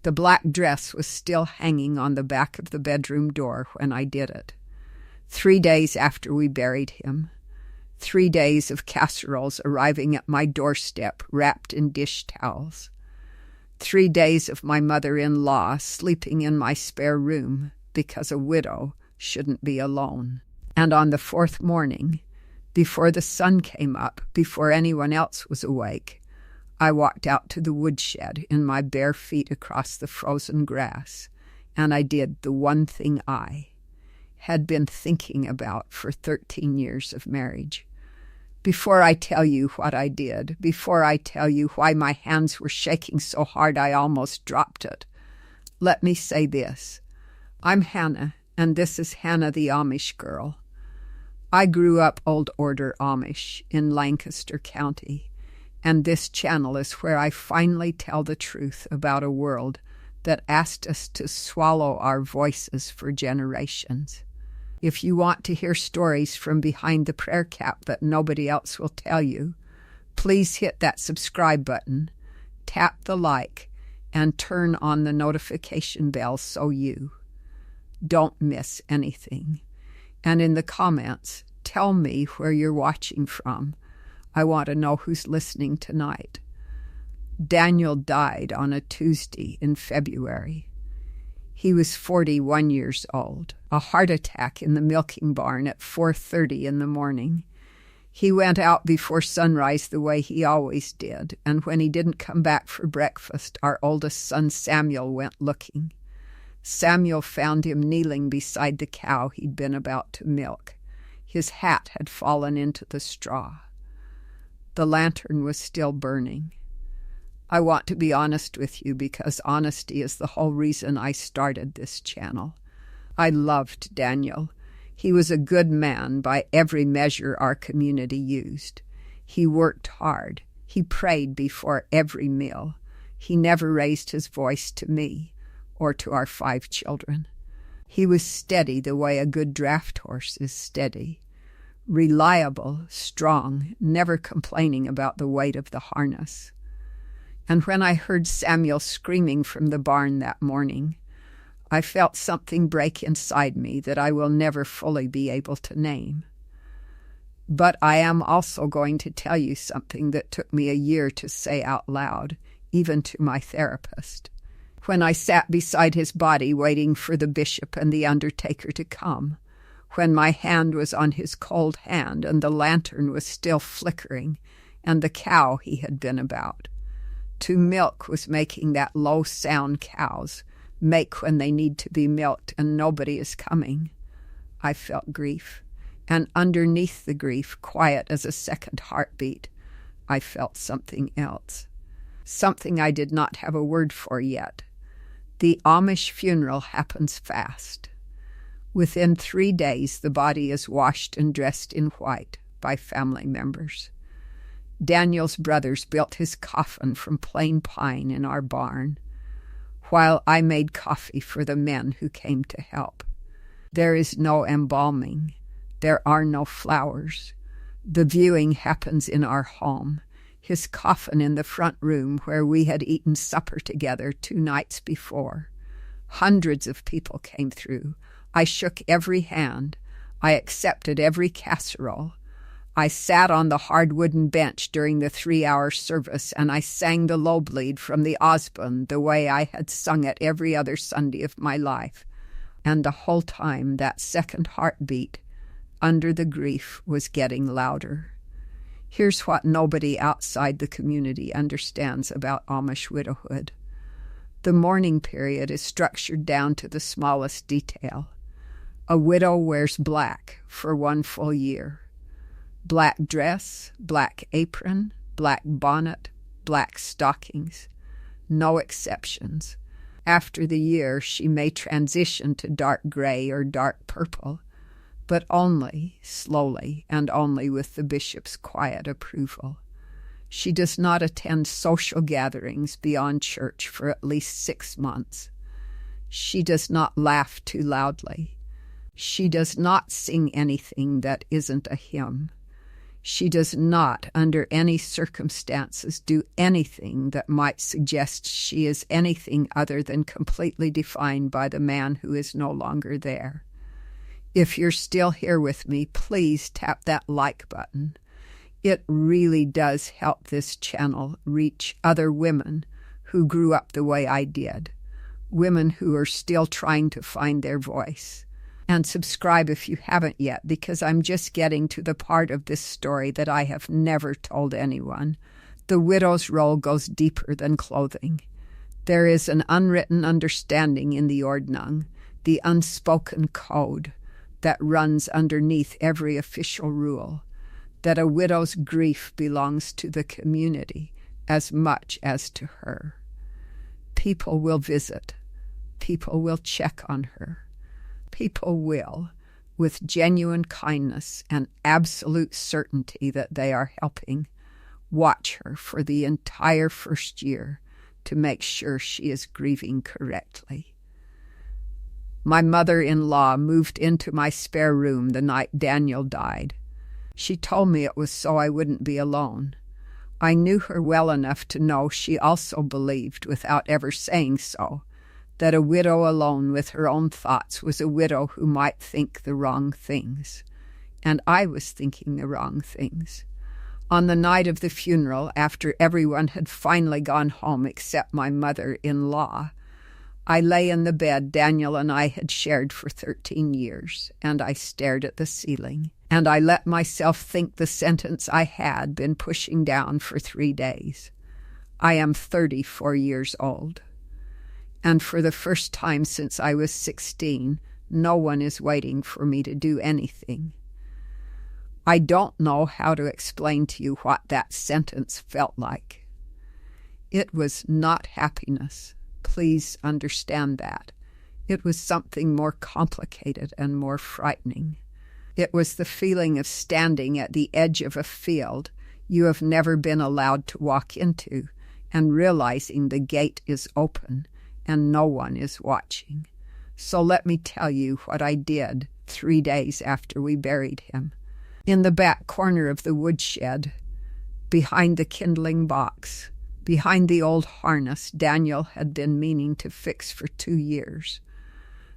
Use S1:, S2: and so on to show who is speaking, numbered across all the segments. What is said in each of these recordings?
S1: The black dress was still hanging on the back of the bedroom door when I did it. 3 days after we buried him. 3 days of casseroles arriving at my doorstep wrapped in dish towels. 3 days of my mother-in-law sleeping in my spare room because a widow shouldn't be alone. And on the 4th morning, before the sun came up, before anyone else was awake, I walked out to the woodshed in my bare feet across the frozen grass, and I did the one thing I had been thinking about for 13 years of marriage. Before I tell you what I did, before I tell you why my hands were shaking so hard I almost dropped it, let me say this. I'm Hannah, and this is Hannah the Amish girl. I grew up Old Order Amish in Lancaster County, and this channel is where I finally tell the truth about a world that asked us to swallow our voices for generations. If you want to hear stories from behind the prayer cap that nobody else will tell you, please hit that subscribe button, tap the like, and turn on the notification bell so you don't miss anything. And in the comments, tell me where you're watching from. I want to know who's listening tonight. Daniel died on a Tuesday in February. He was 41 years old, a heart attack in the milking barn at 4:30 in the morning. He went out before sunrise the way he always did, and when he didn't come back for breakfast, our oldest son Samuel went looking. Samuel found him kneeling beside the cow he'd been about to milk. His hat had fallen into the straw. The lantern was still burning. I want to be honest with you because honesty is the whole reason I started this channel. I loved Daniel. He was a good man by every measure our community used. He worked hard. He prayed before every meal. He never raised his voice to me or to our 5 children. He was steady the way a good draft horse is steady. Reliable, strong, never complaining about the weight of the harness. And when I heard Samuel screaming from the barn that morning, I felt something break inside me that I will never fully be able to name. But I am also going to tell you something that took me a year to say out loud, even to my therapist. When I sat beside his body waiting for the bishop and the undertaker to come, when my hand was on his cold hand and the lantern was still flickering and the cow he had been about. To milk was making that low sound cows make when they need to be milked and nobody is coming. I felt grief, and underneath the grief, quiet as a second heartbeat, I felt something else. Something I did not have a word for yet. The Amish funeral happens fast. Within 3 days, the body is washed and dressed in white by family members. Daniel's brothers built his coffin from plain pine in our barn, while I made coffee for the men who came to help. There is no embalming. There are no flowers. The viewing happens in our home, his coffin in the front room where we had eaten supper together 2 nights before. Hundreds of people came through. I shook every hand. I accepted every casserole. I sat on the hard wooden bench during the 3-hour service, and I sang the low bleed from the Osbun the way I had sung it every other Sunday of my life. And the whole time that second heartbeat under the grief was getting louder. Here's what nobody outside the community understands about Amish widowhood. The mourning period is structured down to the smallest detail. A widow wears black for 1 full year. Black dress, black apron, black bonnet, black stockings. No exceptions. After the year, she may transition to dark gray or dark purple, but only slowly and only with the bishop's quiet approval. She does not attend social gatherings beyond church for at least 6 months. She does not laugh too loudly. She does not sing anything that isn't a hymn. She does not, under any circumstances, do anything that might suggest she is anything other than completely defined by the man who is no longer there. If you're still here with me, please tap that like button. It really does help this channel reach other women who grew up the way I did, women who are still trying to find their voice. And subscribe if you haven't yet, because I'm just getting to the part of this story that I have never told anyone. The widow's role goes deeper than clothing. There is an unwritten understanding in the Ordnung, the unspoken code that runs underneath every official rule, that a widow's grief belongs to the community as much as to her. People will visit. People will check on her. People will, with genuine kindness and absolute certainty that they are helping, watch her for the entire first year to make sure she is grieving correctly. My mother-in-law moved into my spare room the night Daniel died. She told me it was so I wouldn't be alone. I knew her well enough to know she also believed, without ever saying so, that a widow alone with her own thoughts was a widow who might think the wrong things. And I was thinking the wrong things. On the night of the funeral, after everyone had finally gone home except my mother-in-law, I lay in the bed Daniel and I had shared for 13 years, and I stared at the ceiling, and I let myself think the sentence I had been pushing down for 3 days. I am 34 years old. And for the first time since I was 16, no one is waiting for me to do anything. I don't know how to explain to you what that sentence felt like. It was not happiness. Please understand that. It was something more complicated and more frightening. It was the feeling of standing at the edge of a field you have never been allowed to walk into and realizing the gate is open and no one is watching. So let me tell you what I did 3 days after we buried him. In the back corner of the woodshed, behind the kindling box, behind the old harness Daniel had been meaning to fix for 2 years,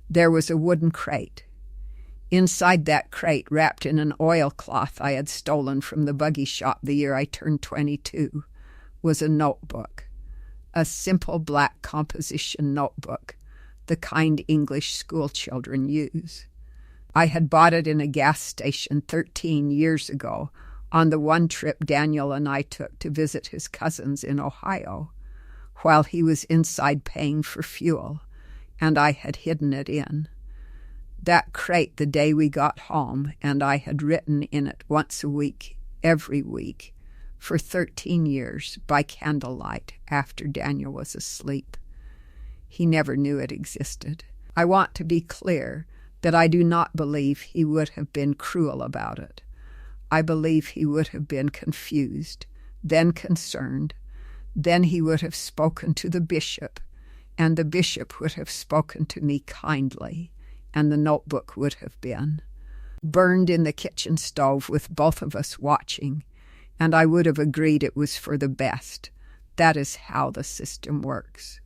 S1: there was a wooden crate. Inside that crate, wrapped in an oilcloth I had stolen from the buggy shop the year I turned 22, was a notebook. A simple black composition notebook, the kind English schoolchildren use. I had bought it in a gas station 13 years ago on the one trip Daniel and I took to visit his cousins in Ohio, while he was inside paying for fuel, and I had hidden it in. That crate the day we got home, and I had written in it once a week, every week, for 13 years by candlelight after Daniel was asleep. He never knew it existed. I want to be clear that I do not believe he would have been cruel about it. I believe he would have been confused, then concerned. Then he would have spoken to the bishop, and the bishop would have spoken to me kindly, and the notebook would have been burned in the kitchen stove with both of us watching, and I would have agreed it was for the best. That is how the system works.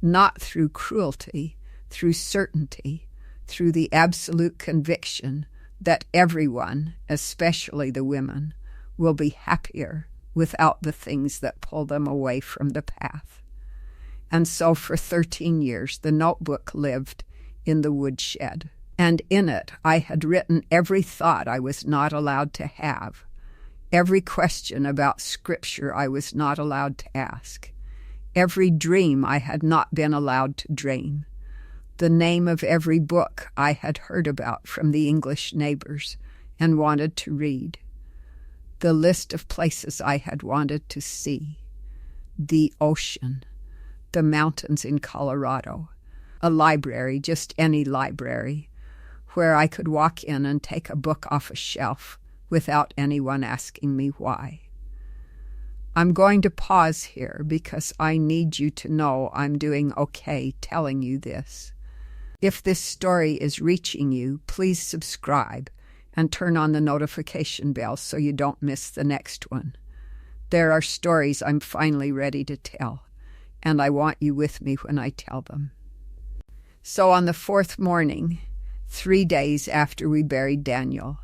S1: Not through cruelty, through certainty, through the absolute conviction that everyone, especially the women, will be happier without the things that pull them away from the path. And so for 13 years the notebook lived in the woodshed, and in it I had written every thought I was not allowed to have, every question about Scripture I was not allowed to ask, every dream I had not been allowed to dream, the name of every book I had heard about from the English neighbors and wanted to read, the list of places I had wanted to see, the ocean, the mountains in Colorado, a library, just any library, where I could walk in and take a book off a shelf without anyone asking me why. I'm going to pause here because I need you to know I'm doing okay telling you this. If this story is reaching you, please subscribe and turn on the notification bell so you don't miss the next one. There are stories I'm finally ready to tell, and I want you with me when I tell them. So on the fourth morning, 3 days after we buried Daniel,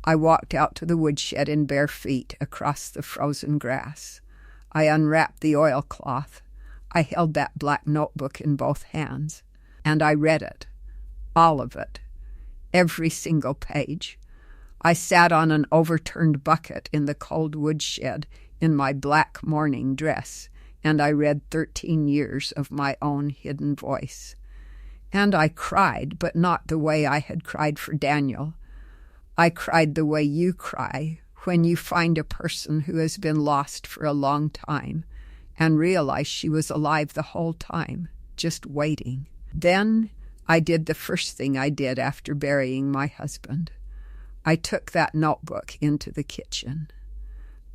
S1: I walked out to the woodshed in bare feet across the frozen grass. I unwrapped the oilcloth. I held that black notebook in both hands, and I read it, all of it, every single page. I sat on an overturned bucket in the cold woodshed in my black mourning dress, and I read 13 years of my own hidden voice. And I cried, but not the way I had cried for Daniel. I cried the way you cry when you find a person who has been lost for a long time and realize she was alive the whole time, just waiting. Then I did the first thing I did after burying my husband. I took that notebook into the kitchen.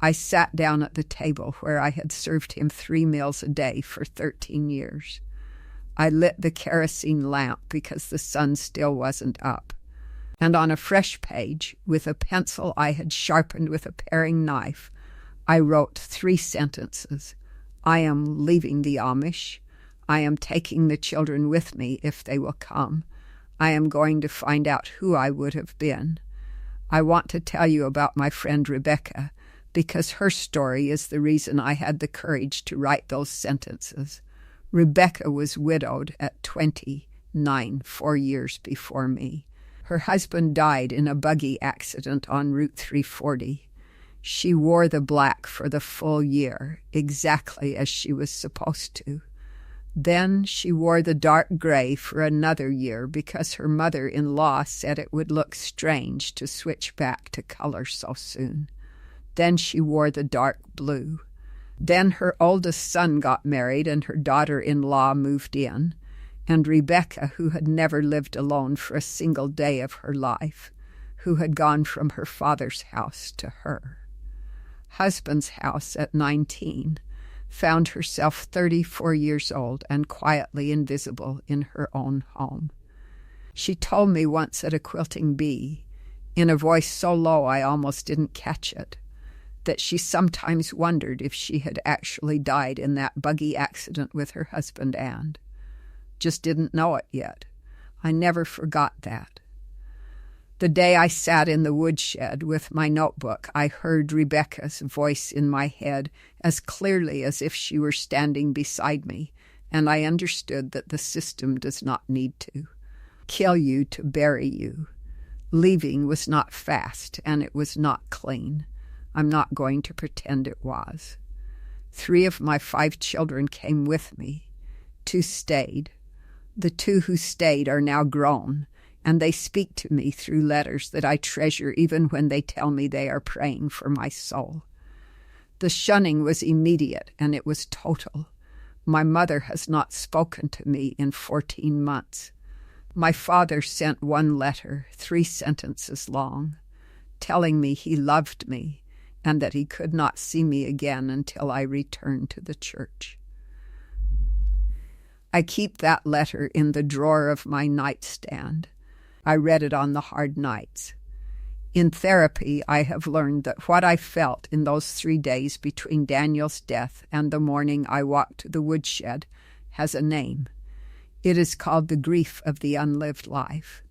S1: I sat down at the table where I had served him 3 meals a day for 13 years. I lit the kerosene lamp because the sun still wasn't up. And on a fresh page, with a pencil I had sharpened with a paring knife, I wrote 3 sentences. I am leaving the Amish. I am taking the children with me if they will come. I am going to find out who I would have been. I want to tell you about my friend Rebecca, because her story is the reason I had the courage to write those sentences. Rebecca was widowed at 29, 4 years before me. Her husband died in a buggy accident on Route 340. She wore the black for the full year, exactly as she was supposed to. Then she wore the dark gray for another year because her mother-in-law said it would look strange to switch back to color so soon. Then she wore the dark blue. Then her oldest son got married and her daughter-in-law moved in, and Rebecca, who had never lived alone for a single day of her life, who had gone from her father's house to her husband's house at 19, found herself 34 years old and quietly invisible in her own home. She told me once at a quilting bee, in a voice so low I almost didn't catch it, that she sometimes wondered if she had actually died in that buggy accident with her husband and just didn't know it yet. I never forgot that. The day I sat in the woodshed with my notebook, I heard Rebecca's voice in my head as clearly as if she were standing beside me, and I understood that the system does not need to kill you to bury you. Leaving was not fast, and it was not clean. I'm not going to pretend it was. 3 of my 5 children came with me. 2 stayed. The 2 who stayed are now grown, and they speak to me through letters that I treasure even when they tell me they are praying for my soul. The shunning was immediate, and it was total. My mother has not spoken to me in 14 months. My father sent 1 letter, 3 sentences long, telling me he loved me and that he could not see me again until I returned to the church. I keep that letter in the drawer of my nightstand. I read it on the hard nights. In therapy, I have learned that what I felt in those 3 days between Daniel's death and the morning I walked to the woodshed has a name. It is called the grief of the unlived life.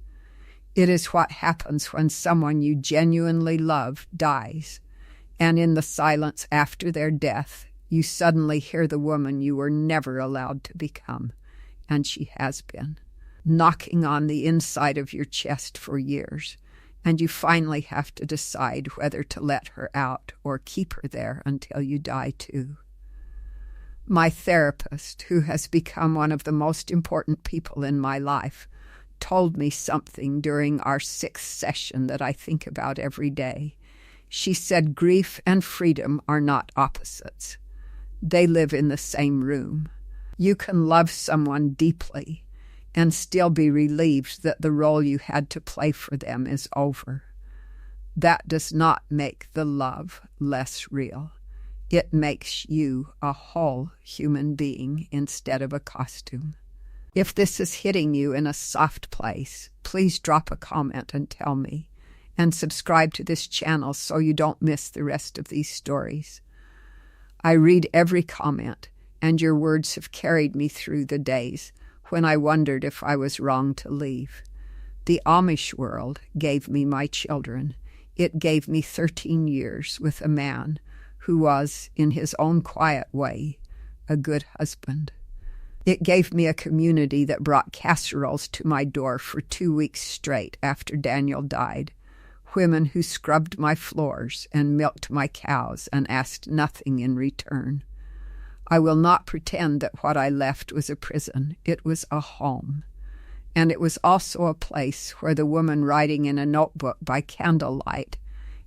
S1: It is what happens when someone you genuinely love dies, and in the silence after their death, you suddenly hear the woman you were never allowed to become, and she has been, knocking on the inside of your chest for years, and you finally have to decide whether to let her out or keep her there until you die too. My therapist, who has become one of the most important people in my life, told me something during our 6th session that I think about every day. She said grief and freedom are not opposites. They live in the same room. You can love someone deeply and still be relieved that the role you had to play for them is over. That does not make the love less real. It makes you a whole human being instead of a costume. If this is hitting you in a soft place, please drop a comment and tell me. and subscribe to this channel so you don't miss the rest of these stories. I read every comment, and your words have carried me through the days when I wondered if I was wrong to leave. The Amish world gave me my children. It gave me 13 years with a man who was, in his own quiet way, a good husband. It gave me a community that brought casseroles to my door for 2 weeks straight after Daniel died, women who scrubbed my floors and milked my cows and asked nothing in return. I will not pretend that what I left was a prison. It was a home. And it was also a place where the woman writing in a notebook by candlelight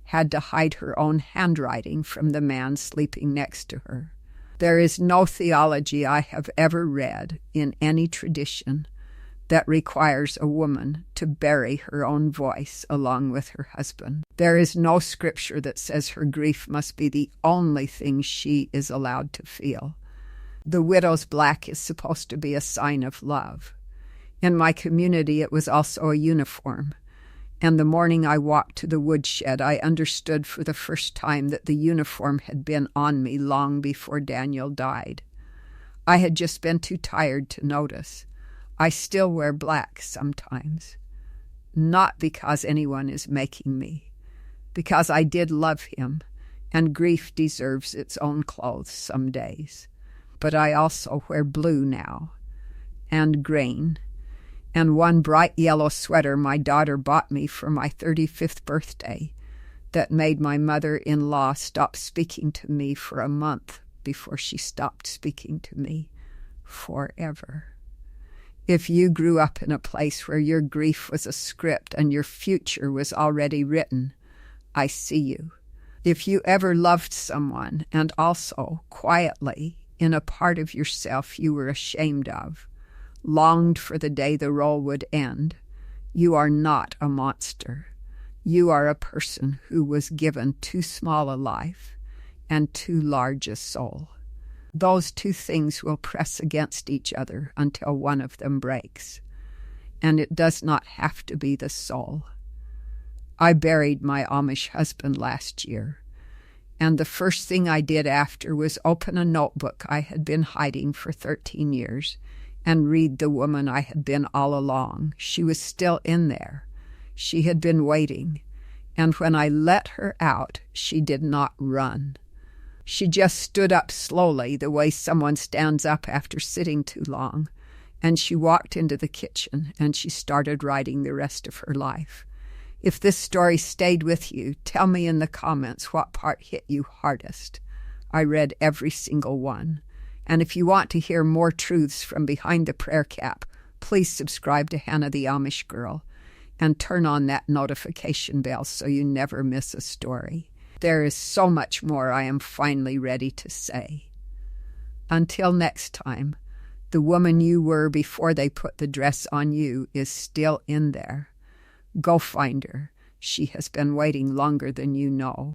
S1: had to hide her own handwriting from the man sleeping next to her. There is no theology I have ever read in any tradition that requires a woman to bury her own voice along with her husband. There is no scripture that says her grief must be the only thing she is allowed to feel. The widow's black is supposed to be a sign of love. In my community, it was also a uniform. And the morning I walked to the woodshed, I understood for the first time that the uniform had been on me long before Daniel died. I had just been too tired to notice. I still wear black sometimes. Not because anyone is making me. Because I did love him, and grief deserves its own clothes some days. But I also wear blue now, and green, and one bright yellow sweater my daughter bought me for my 35th birthday that made my mother-in-law stop speaking to me for a month before she stopped speaking to me forever. If you grew up in a place where your grief was a script and your future was already written, I see you. If you ever loved someone and also, quietly, in a part of yourself you were ashamed of, longed for the day the role would end, you are not a monster. You are a person who was given too small a life and too large a soul. Those two things will press against each other until one of them breaks, and it does not have to be the soul. I buried my Amish husband last year, and the first thing I did after was open a notebook I had been hiding for 13 years and read the woman I had been all along. She was still in there. She had been waiting, and when I let her out, she did not run. She just stood up slowly, the way someone stands up after sitting too long, and she walked into the kitchen, and she started writing the rest of her life. If this story stayed with you, tell me in the comments what part hit you hardest. I read every single one. And if you want to hear more truths from behind the prayer cap, please subscribe to Hannah the Amish Girl and turn on that notification bell so you never miss a story. There is so much more I am finally ready to say. Until next time, the woman you were before they put the dress on you is still in there. Go find her. She has been waiting longer than you know.